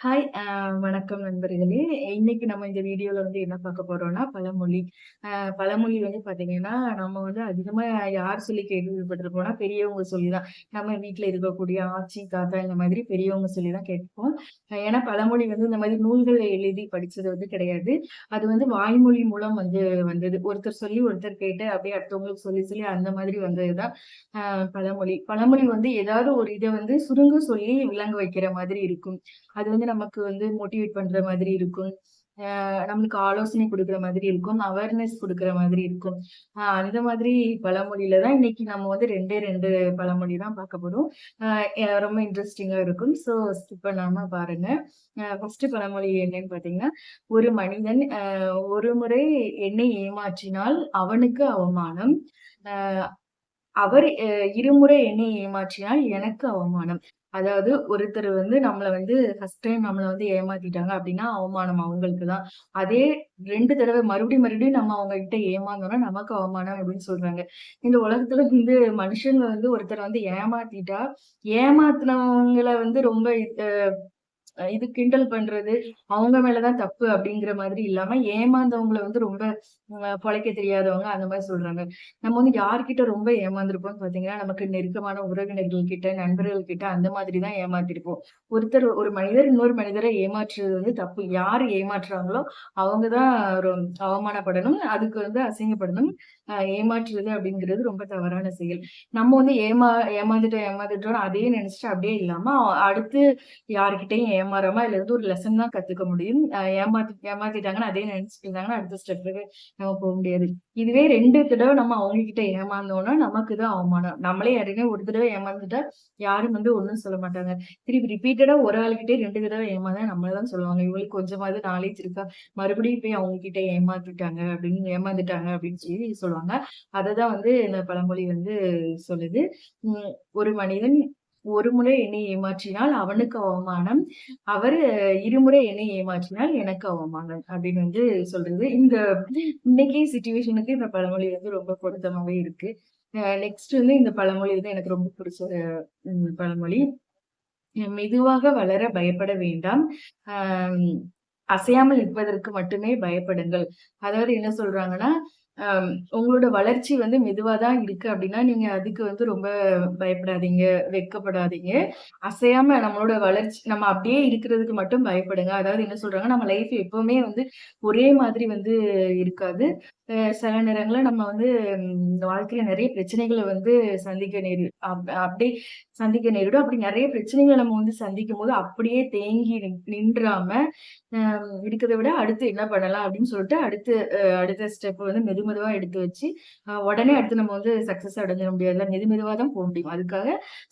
Hi வணக்கம் நண்பர்களே. இன்னைக்கு நம்ம இந்த வீடியோல வந்து என்ன பார்க்க போறோம்னா, பழமொழி. அ பழமொழி வந்து பார்த்தீங்கன்னா, நம்ம வந்து அதிகமா யார் சொல்லி கேள்விப்பட்டிருப்போம்னா, பெரியவங்க சொல்லி தான். நம்ம வீட்ல இருக்கக்கூடிய ஆச்சி, தாத்தா இந்த மாதிரி பெரியவங்க சொல்லி தான் கேட்போம். ஏன்னா பழமொழி வந்து இந்த மாதிரி நூல்கள்ல எழுதி படிச்சது வந்து கிடையாது. அது வந்து வாய்மொழி மூலம் வந்து வந்தது. ஒருத்தர் சொல்லி ஒருத்தர் கேட்டு அப்படியே அடுத்தவங்களுக்கு சொல்லி சொல்லி அந்த மாதிரி வந்தது தான் பழமொழி. பழமொழி வந்து ஏதாவது ஒரு இத வந்து சுருங்க சொல்லி விளங்க வைக்கிற மாதிரி இருக்கும். அது வந்து நமக்கு வந்து மோட்டிவேட் பண்ற மாதிரி இருக்கும். நம்மளுக்கு ஆலோசனை குடுக்குற மாதிரி இருக்கும். அவேர்னஸ் குடுக்குற மாதிரி இருக்கும். அந்த மாதிரி பழமொழியில தான் இன்னைக்கு நம்ம வந்து 2 பழமொழி தான் பார்க்க போறோம். அ ரொம்ப இன்ட்ரஸ்டிங்கா இருக்கும். ஸோ ஸ்கிப் பண்ணாம பாருங்க. ஃபர்ஸ்ட்டு பழமொழி என்னன்னு பார்த்தீங்கன்னா, "ஒரு மனிதன் ஒரு முறை என்னை ஏமாற்றினால் அவனுக்கு அவமானம். அ அவர் இருமுறை என்னை ஏமாற்றினால் எனக்கு அவமானம்." அதாவது ஒருத்தர் வந்து நம்மள வந்து ஃபர்ஸ்ட் டைம் நம்மள வந்து ஏமாத்திட்டாங்க அப்டின்னா, அவமானம் அவங்களுக்கு தான். அதே 2 தடவ மறுபடியும் நம்ம அவங்க கிட்ட ஏமாந்தோம்னா, நமக்கு அவமானம் அப்டின்னு சொல்றாங்க. இந்த உலகத்துல வந்து மனுஷங்க வந்து ஒருத்தர வந்து ஏமாத்திட்டா, ஏமாத்துனவங்கள வந்து ரொம்ப இது கிண்டல் பண்றது, அவங்க மேல தான் தப்பு அப்படிங்கிற மாதிரி இல்லாம, ஏமாந்தவங்கள வந்து ரொம்ப பொழைக்க தெரியாதவங்க அந்த மாரி சொல்றாங்க. நம்ம வந்து யார்கிட்ட ரொம்ப ஏமாந்துருப்போம்னு பார்த்தீங்கன்னா, நமக்கு நெருக்கமான உறவினர்கள் கிட்ட, நண்பர்கள் கிட்ட அந்த மாதிரி தான் ஏமாத்திருப்போம். ஒரு மனிதர் இன்னொரு மனிதர ஏமாற்றுறது வந்து தப்பு. யார் ஏமாற்றுறாங்களோ அவங்க தான் ஒரு அவமானப்படணும். அதுக்கு வந்து அசிங்கப்படணும். ஏமாற்றுறது அப்படிங்கிறது ரொம்ப தவறான செயல். நம்ம வந்து ஏமாந்துட்டோம்னு அதையே நெனச்சுட்டு அப்படியே இல்லாம, அடுத்து யார்கிட்டயும் ஏமாறாம அதுலருந்து ஒரு லெசன் தான் கத்துக்க முடியும். ஏமாத்திட்டாங்கன்னு அதே நெனச்சுட்டு இருந்தாங்கன்னா, அடுத்த ஸ்டெப்புக்கு நம்ம போ முடியாது. இதுவே 2 தடவ நம்ம அவங்க கிட்ட ஏமாந்தோம்னா, நமக்கு தான் அவமானம். நம்மளே யாரையுமே ஒரு தடவ ஏமாந்துட்டா, யாரும் வந்து ஒண்ணும் சொல்ல மாட்டாங்க. திருப்பி ரிப்பீட்டடா ஒரு ஆள்கிட்டயே 2 தடவ ஏமாந்தா நம்மள தான் சொல்லுவாங்க. இவங்களுக்கு கொஞ்சமாவது நாலேட்ஜ் இருக்கா? மறுபடியும் போய் அவங்க கிட்ட ஏமாந்துட்டாங்க அப்படின்னு சொல்லி சொல்லுவாங்க. அததான் வந்து இந்த பழமொழி வந்து சொல்லுது. ஒரு மனிதன் ஒரு முறை என்னை ஏமாற்றினால் அவனுக்கு அவமானம். அவரு இருமுறை என்னை ஏமாற்றினால் எனக்கு அவமானம் அப்படின்னு வந்து சொல்றது. இன்னைக்கு சிச்சுவேஷனுக்கு இந்த பழமொழி வந்து ரொம்ப பொருத்தமாவே இருக்கு. நெக்ஸ்ட் வந்து இந்த பழமொழி வந்து எனக்கு ரொம்ப பிடிச்ச பழமொழி. மெதுவாக வளர பயப்பட வேண்டாம். அம் அசையாமல் இருப்பதற்கு மட்டுமே பயப்படுங்கள். அதாவது என்ன சொல்றாங்கன்னா, அம் உங்களோட வளர்ச்சி வந்து மெதுவா தான் இருக்கு அப்டின்னா, நீங்க அதுக்கு வந்து ரொம்ப பயப்படாதீங்க, வெட்கப்படாதீங்க. அசையாம நம்மளோட வளர்ச்சி நம்ம அப்டியே இருக்கிறதுக்கு மட்டும் பயப்படுங்க. அதாவது என்ன சொல்றாங்க, நம்ம லைஃப் எப்பவுமே வந்து ஒரே மாதிரி வந்து இருக்காது. சில நேரங்கள்ல நம்ம வந்து வாழ்க்கையில நெறைய பிரச்சனைகள வந்து சந்திக்க நேரி அப் அப்டியே சந்திக்க நேரிடும். அப்படி நெறைய பிரச்சனைகள நம்ம வந்து சந்திக்கும்போது, அப்படியே தேங்கி நின்றாம, அ இருக்கிறத விட அடுத்து என்ன பண்ணலாம் அப்படின்னு சொல்லிட்டு, அடுத்த ஸ்டெப் வந்து மெதுவா எடுத்து வச்சு, உடனே அடுத்து நம்ம வந்து சக்சஸ் அடைஞ்சிட முடியாதுல்ல. மெதுவா தான் போ முடியும். அதுக்காக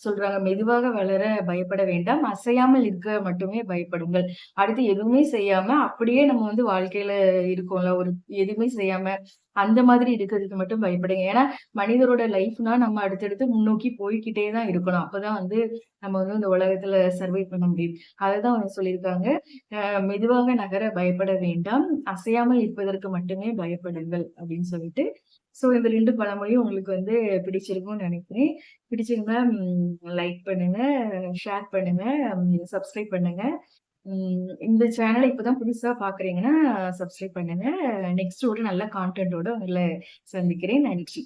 சொல்றாங்க, "மெதுவாக வளர பயப்பட வேண்டாம். அசையாமல் இருக்க மட்டுமே பயப்படுங்கள்." அடுத்து எதுவுமே செய்யாம, அப்படியே நம்ம வந்து வாழ்க்கையில இருக்கோம்ல, எதுவுமே செய்யாம, அந்த மாதிரி இருக்கிறதுக்கு மட்டும் பயப்படுங்க. ஏன்னா, மனிதரோட லைஃப்னா நம்ம அடுத்தடுத்து முன்னோக்கி போய்க்கிட்டே தான் இருக்கணும். அப்பதான் வந்து நம்ம வந்து இந்த உலகத்துல சர்வை பண்ண முடியும். அததான் அவங்க சொல்லியிருக்காங்க. மெதுவாக நகர பயப்பட வேண்டாம். அசையாமல் இருப்பதற்கு மட்டுமே பயப்படுங்கள் அப்படின்னு சொல்லிட்டு. ஸோ இந்த 2 பழமொழியும் உங்களுக்கு வந்து பிடிச்சிருக்கும்னு நெனைக்கிறேன். பிடிச்சிருந்தா லைக் பண்ணுங்க, ஷேர் பண்ணுங்க, சப்ஸ்கிரைப் பண்ணுங்க. இந்த சேனல இப்பதான் புதுசா பார்க்குறீங்கன்னா, சப்ஸ்கிரைப் பண்ணுங்க. நெக்ஸ்ட் ஒரு நல்ல கான்டென்ட்டோட உங்கள சந்திக்கிறேன். நன்றி.